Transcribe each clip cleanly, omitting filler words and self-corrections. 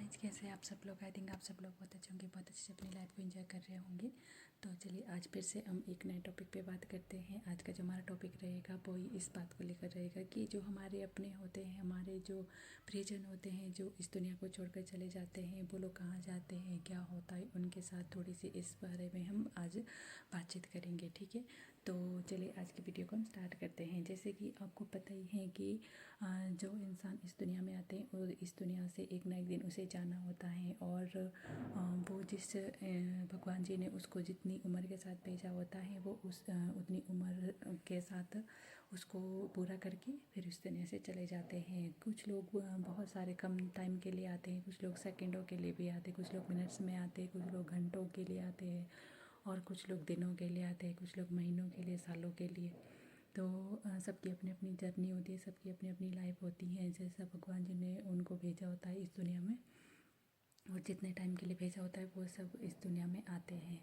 Guys, कैसे हैं आप सब लोग। आई थिंक आप सब लोग बहुत अच्छे होंगे, बहुत अच्छे से अपनी लाइफ को एंजॉय कर रहे होंगे। तो चलिए आज फिर से हम एक नए टॉपिक पे बात करते हैं। आज का जो हमारा टॉपिक रहेगा वो इस बात को लेकर रहेगा कि जो हमारे अपने होते हैं, हमारे जो प्रियजन होते हैं, जो इस दुनिया को छोड़कर चले जाते हैं, वो लोग कहाँ जाते हैं, क्या होता है उनके साथ, थोड़ी सी इस बारे में हम आज बातचीत करेंगे। ठीक है, तो चलिए आज की वीडियो को हम स्टार्ट करते हैं। जैसे कि आपको पता ही है कि जो इंसान इस दुनिया में आते हैं और इस दुनिया से एक ना एक दिन उसे जाना होता है, और वो जिस भगवान जी ने उसको जितनी उम्र के साथ भेजा होता है वो उस उतनी उम्र के साथ उसको पूरा करके फिर इस दुनिया से चले जाते हैं। कुछ लोग बहुत सारे कम टाइम के लिए आते हैं, कुछ लोग सेकंडों के लिए भी आते हैं, कुछ लोग मिनट्स में आते हैं, कुछ लोग घंटों के लिए आते हैं, और कुछ लोग दिनों के लिए आते हैं, कुछ लोग महीनों के लिए, सालों के लिए। तो सबकी अपनी अपनी जर्नी होती है, सबकी अपनी अपनी लाइफ होती है। जैसा भगवान जी ने उनको भेजा होता है इस दुनिया में, और जितने टाइम के लिए भेजा होता है वो सब इस दुनिया में आते हैं।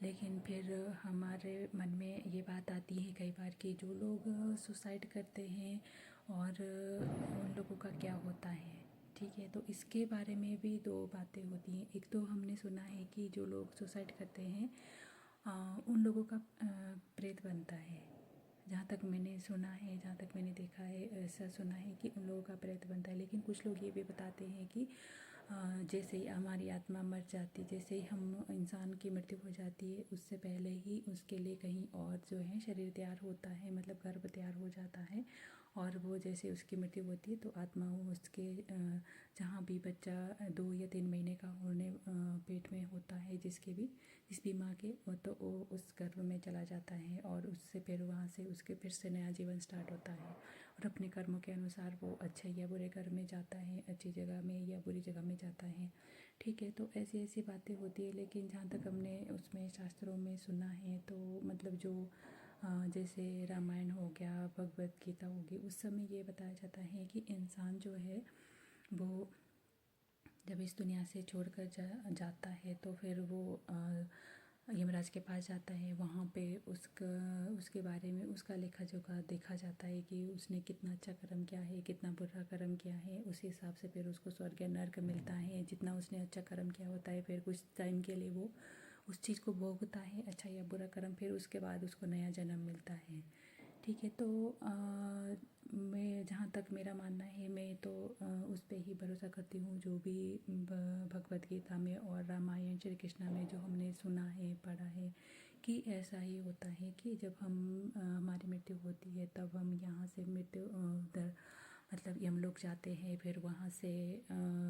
लेकिन फिर हमारे मन में ये बात आती है कई बार कि जो लोग सुसाइड करते हैं और उन लोगों का क्या होता है। ठीक है, तो इसके बारे में भी दो बातें होती हैं। एक तो हमने सुना है कि जो लोग सुसाइड करते हैं उन लोगों का प्रेत बनता है। जहाँ तक मैंने सुना है, जहाँ तक मैंने देखा है, ऐसा सुना है कि उन लोगों का प्रेत बनता है। लेकिन कुछ लोग ये भी बताते हैं कि जैसे ही हमारी आत्मा मर जाती, जैसे ही हम इंसान की मृत्यु हो जाती है, उससे पहले ही उसके लिए कहीं और जो है शरीर तैयार होता है, मतलब गर्भ तैयार हो जाता है। और वो जैसे उसकी मृत्यु होती है तो आत्मा वो उसके जहाँ भी बच्चा 2 या 3 महीने का होने पेट में होता है, जिसके भी जिस भी माँ के, तो वो उस गर्भ में चला जाता है, और उससे फिर वहाँ से उसके फिर से नया जीवन स्टार्ट होता है, और अपने कर्मों के अनुसार वो अच्छे या बुरे घर में जाता है, अच्छी जगह में या बुरी जगह में जाता है। ठीक है, तो ऐसी ऐसी बातें होती है। लेकिन जहाँ तक हमने उसमें शास्त्रों में सुना है, तो मतलब जो जैसे रामायण हो गया, भगवत गीता होगी, उस समय ये बताया जाता है कि इंसान जो है वो जब इस दुनिया से छोड़कर जाता है तो फिर वो यमराज के पास जाता है। वहाँ पे उसके बारे में उसका लेखा जोखा देखा जाता है कि उसने कितना अच्छा कर्म किया है, कितना बुरा कर्म किया है। उस हिसाब से फिर उसको स्वर्ग या नर्क मिलता है। जितना उसने अच्छा कर्म किया होता है, फिर कुछ टाइम के लिए वो उस चीज़ को भोगता है, अच्छा या बुरा कर्म, फिर उसके बाद उसको नया जन्म मिलता है। ठीक है, तो मैं जहाँ तक मेरा मानना है, मैं तो उस पर ही भरोसा करती हूँ जो भी भगवत गीता में और रामायण श्री कृष्णा में जो हमने सुना है, पढ़ा है, कि ऐसा ही होता है कि जब हम हमारी मृत्यु होती है तब हम यहाँ से मृत्यु मतलब यमलोक जाते हैं। फिर वहाँ से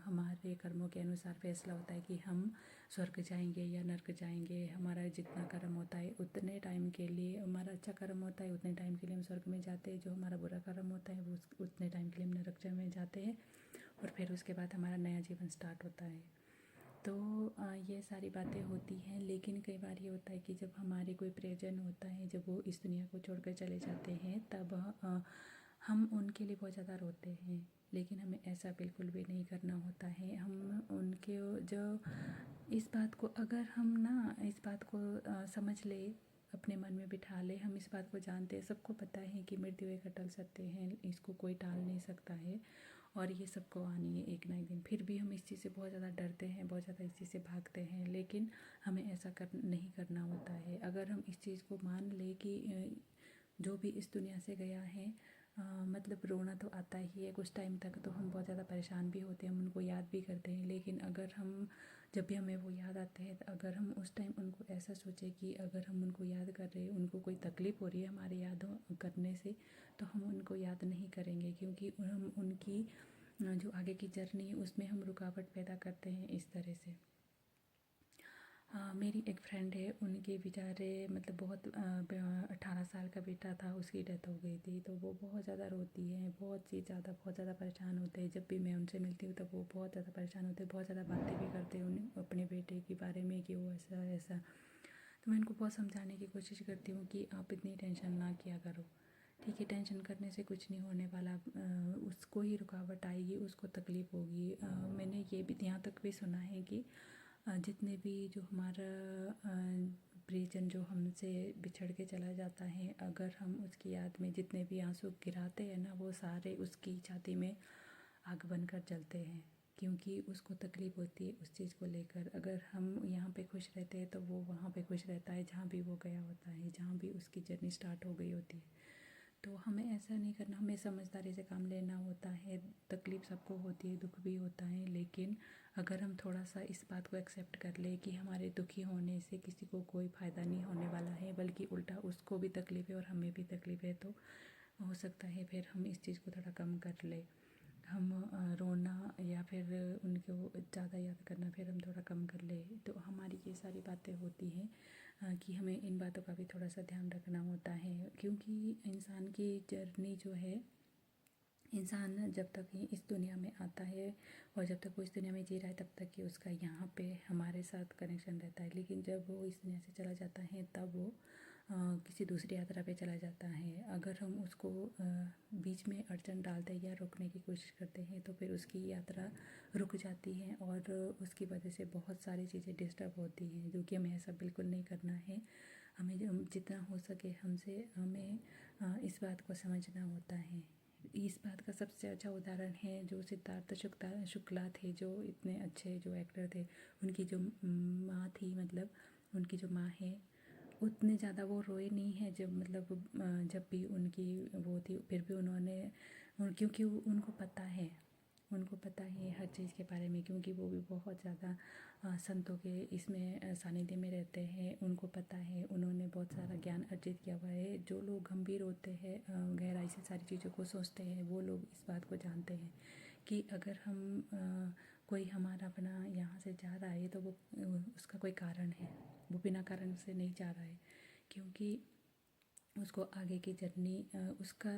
हमारे कर्मों के अनुसार फैसला होता है कि हम स्वर्ग जाएंगे या नर्क जाएंगे। हमारा जितना कर्म होता है उतने टाइम के लिए, हमारा अच्छा कर्म होता है उतने टाइम के लिए हम स्वर्ग में जाते हैं, जो हमारा बुरा कर्म होता है वो उतने टाइम के लिए हम नरक में जाते हैं, और फिर उसके बाद हमारा नया जीवन स्टार्ट होता है। तो ये सारी बातें होती हैं। लेकिन कई बार ये होता है कि जब हमारे कोई प्रियजन होता है, जब वो इस दुनिया को छोड़कर चले जाते हैं, तब हम उनके लिए बहुत ज़्यादा रोते हैं। लेकिन हमें ऐसा बिल्कुल भी नहीं करना होता है। हम उनके जो इस बात को, अगर हम ना इस बात को समझ ले, अपने मन में बिठा ले, हम इस बात को जानते हैं, सबको पता है कि मृत्यु एक अटल सत्य है, इसको कोई टाल नहीं सकता है, और ये सबको आनी है एक ना एक दिन। फिर भी हम इस चीज़ से बहुत ज़्यादा डरते हैं, बहुत ज़्यादा इस चीज़ से भागते हैं। लेकिन हमें ऐसा नहीं करना होता है। अगर हम इस चीज़ को मान ले कि जो भी इस दुनिया से गया है, मतलब रोना तो आता ही है कुछ टाइम तक, तो हम बहुत ज़्यादा परेशान भी होते हैं, हम उनको याद भी करते हैं। लेकिन अगर हम जब भी हमें वो याद आते हैं, तो अगर हम उस टाइम उनको ऐसा सोचें कि अगर हम उनको याद कर रहे हैं, उनको कोई तकलीफ़ हो रही है हमारे याद करने से, तो हम उनको याद नहीं करेंगे, क्योंकि हम उनकी जो आगे की जर्नी है उसमें हम रुकावट पैदा करते हैं इस तरह से। मेरी एक फ्रेंड है, उनके बेचारे मतलब बहुत 18 साल का बेटा था, उसकी डेथ हो गई थी। तो वो बहुत ज़्यादा रोती है, बहुत ही ज़्यादा, बहुत ज़्यादा परेशान होते हैं। जब भी मैं उनसे मिलती हूँ तब वो बहुत ज़्यादा परेशान होते हैं, बहुत ज़्यादा बातें भी करते हैं उन्हें अपने बेटे के बारे में कि वो ऐसा ऐसा। तो मैं उनको बहुत समझाने की कोशिश करती हूँ कि आप इतनी टेंशन ना किया करो। ठीक है, टेंशन करने से कुछ नहीं होने वाला, उसको ही रुकावट आएगी, उसको तकलीफ़ होगी। मैंने ये भी यहाँ तक भी सुना है कि जितने भी जो हमारा प्रियजन जो हमसे बिछड़ के चला जाता है, अगर हम उसकी याद में जितने भी आंसू गिराते हैं ना, वो सारे उसकी छाती में आग बनकर जलते हैं। क्योंकि उसको तकलीफ़ होती है उस चीज़ को लेकर। अगर हम यहाँ पे खुश रहते हैं तो वो वहाँ पे खुश रहता है जहाँ भी वो गया होता है, जहाँ भी उसकी जर्नी स्टार्ट हो गई होती है। तो हमें ऐसा नहीं करना, हमें समझदारी से काम लेना होता है। तकलीफ़ सबको होती है, दुख भी होता है, लेकिन अगर हम थोड़ा सा इस बात को एक्सेप्ट कर ले कि हमारे दुखी होने से किसी को कोई फ़ायदा नहीं होने वाला है, बल्कि उल्टा उसको भी तकलीफ़ है और हमें भी तकलीफ़ है, तो हो सकता है फिर हम इस चीज़ को थोड़ा कम कर ले। हम रोना या फिर उनको ज़्यादा याद करना फिर हम थोड़ा कम कर ले। तो हमारी ये सारी बातें होती हैं कि हमें इन बातों का भी थोड़ा सा ध्यान रखना होता है, क्योंकि इंसान की जर्नी जो है, इंसान जब तक ही इस दुनिया में आता है और जब तक वो इस दुनिया में जी रहा है तब तक कि उसका यहाँ पे हमारे साथ कनेक्शन रहता है। लेकिन जब वो इस दुनिया से चला जाता है तब वो किसी दूसरी यात्रा पे चला जाता है। अगर हम उसको बीच में अड़चन डालते हैं या रोकने की कोशिश करते हैं तो फिर उसकी यात्रा रुक जाती है और उसकी वजह से बहुत सारी चीज़ें डिस्टर्ब होती हैं, जो कि हमें ऐसा बिल्कुल नहीं करना है। हमें जितना हो सके हमसे हमें इस बात को समझना होता है। इस बात का सबसे अच्छा उदाहरण है जो सिद्धार्थ शुक्ला थे, जो इतने अच्छे जो एक्टर थे। उनकी जो माँ थी, मतलब उनकी जो माँ है, उतने ज़्यादा वो रोए नहीं है जब मतलब जब भी उनकी वो थी, फिर भी उन्होंने क्योंकि उनको पता है हर चीज़ के बारे में, क्योंकि वो भी बहुत ज़्यादा संतों के इसमें सानिध्य में रहते हैं। उनको पता है, उन्होंने बहुत सारा ज्ञान अर्जित किया हुआ है। जो लोग गंभीर होते हैं, गहराई से सारी चीज़ों को सोचते हैं, वो लोग इस बात को जानते हैं कि अगर हम कोई हमारा अपना यहाँ से जा रहा है तो वो उसका कोई कारण है, वो बिना कारण से नहीं जा रहा है, क्योंकि उसको आगे की जर्नी उसका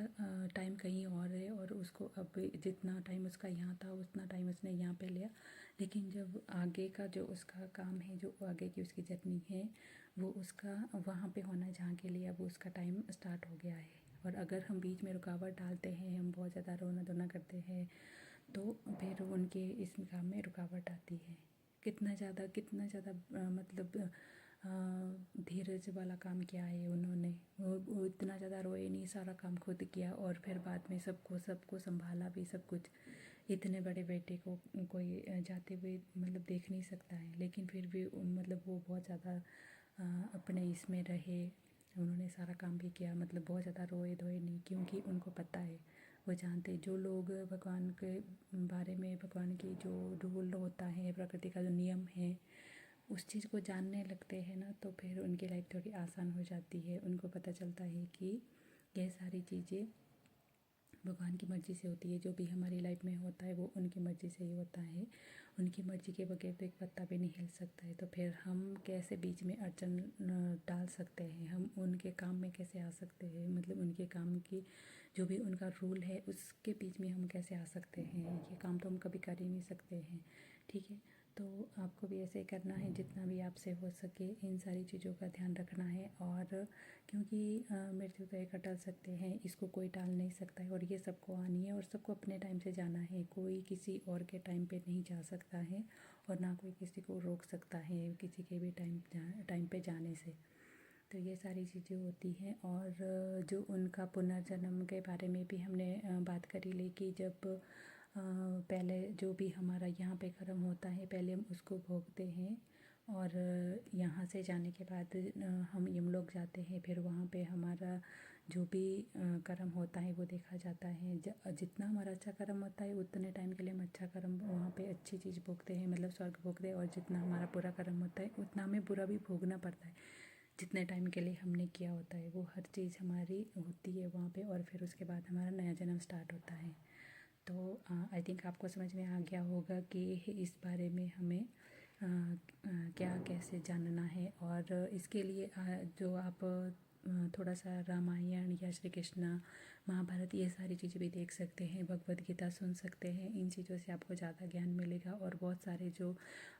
टाइम कहीं और है और उसको अब जितना टाइम उसका यहाँ था उतना टाइम उसने यहाँ पे लिया। लेकिन जब आगे का जो उसका काम है, जो आगे की उसकी जर्नी है, वो उसका वहाँ पे होना है जहाँ के लिए अब उसका टाइम स्टार्ट हो गया है। और अगर हम बीच में रुकावट डालते हैं, हम बहुत ज़्यादा रोना धोना करते हैं, तो फिर उनके इस काम में रुकावट आती है। कितना ज़्यादा मतलब धीरज वाला काम किया है उन्होंने। वो इतना ज़्यादा रोए नहीं, सारा काम खुद किया और फिर बाद में सबको संभाला भी सब कुछ। इतने बड़े बेटे को कोई जाते हुए मतलब देख नहीं सकता है, लेकिन फिर भी मतलब वो बहुत ज़्यादा अपने इसमें रहे। उन्होंने सारा काम भी किया, मतलब बहुत ज़्यादा रोए धोए नहीं, क्योंकि उनको पता है, वो जानते जो लोग भगवान के बारे में, भगवान की जो रूल होता है, प्रकृति का जो नियम है, उस चीज़ को जानने लगते हैं ना, तो फिर उनकी लाइफ थोड़ी आसान हो जाती है। उनको पता चलता है कि ये सारी चीज़ें भगवान की मर्ज़ी से होती है। जो भी हमारी लाइफ में होता है वो उनकी मर्ज़ी से ही होता है। उनकी मर्ज़ी के बगैर तो एक पत्ता भी नहीं हिल सकता है। तो फिर हम कैसे बीच में अड़चन डाल सकते हैं, हम उनके काम में कैसे आ सकते हैं, मतलब उनके काम की जो भी उनका रूल है उसके बीच में हम कैसे आ सकते हैं। ये काम तो हम कभी कर ही नहीं सकते हैं, ठीक है। तो आपको भी ऐसे करना है, जितना भी आपसे हो सके इन सारी चीज़ों का ध्यान रखना है। और क्योंकि मृत्यु तो एक टल सकते हैं, इसको कोई टाल नहीं सकता है और ये सबको आनी है और सबको अपने टाइम से जाना है। कोई किसी और के टाइम पे नहीं जा सकता है और ना कोई किसी को रोक सकता है किसी के भी टाइम पे जाने से। तो ये सारी चीज़ें होती हैं। और जो उनका पुनर्जन्म के बारे में भी हमने बात करी ली कि जब पहले जो भी हमारा यहाँ पे कर्म होता है पहले हम उसको भोगते हैं और यहाँ से जाने के बाद हम यमलोक जाते हैं। फिर वहाँ पे हमारा जो भी कर्म होता है वो देखा जाता है। जितना हमारा अच्छा कर्म होता है उतने टाइम के लिए हम अच्छा कर्म वहाँ पे अच्छी चीज़ भोगते हैं, मतलब स्वर्ग भोगते हैं। और जितना हमारा बुरा कर्म होता है उतना हमें बुरा भी भोगना पड़ता है, जितने टाइम के लिए हमने किया होता है। वो हर चीज़ हमारी होती है वहाँ पे और फिर उसके बाद हमारा नया जन्म स्टार्ट होता है। तो आई थिंक आपको समझ में आ गया होगा कि इस बारे में हमें क्या कैसे जानना है। और इसके लिए जो आप थोड़ा सा रामायण या श्री कृष्ण महाभारत ये सारी चीज़ें भी देख सकते हैं, भगवद गीता सुन सकते हैं। इन चीज़ों से आपको ज़्यादा ज्ञान मिलेगा। और बहुत सारे जो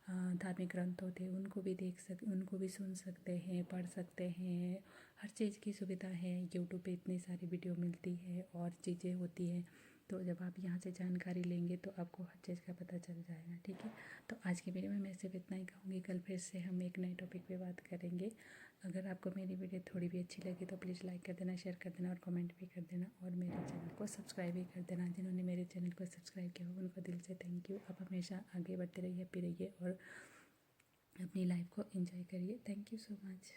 धार्मिक ग्रंथ होते हैं उनको भी सुन सकते हैं, पढ़ सकते हैं। हर चीज़ की सुविधा है, यूट्यूब पे इतनी सारी वीडियो मिलती है और चीज़ें होती हैं। तो जब आप यहाँ से जानकारी लेंगे तो आपको हर चीज़ का पता चल जाएगा, ठीक है। तो आज की वीडियो में मैं सिर्फ इतना ही कहूँगी, कल फिर से हम एक नए टॉपिक पे बात करेंगे। अगर आपको मेरी वीडियो थोड़ी भी अच्छी लगी तो प्लीज़ लाइक कर देना, शेयर कर देना और कमेंट भी कर देना, और मेरे चैनल को सब्सक्राइब भी कर देना। जिन्होंने मेरे चैनल को सब्सक्राइब किया हो उनको दिल से थैंक यू। आप हमेशा आगे बढ़ते रहिए, हैप्पी रहिए और अपनी लाइफ को एंजॉय करिए। Thank you so much.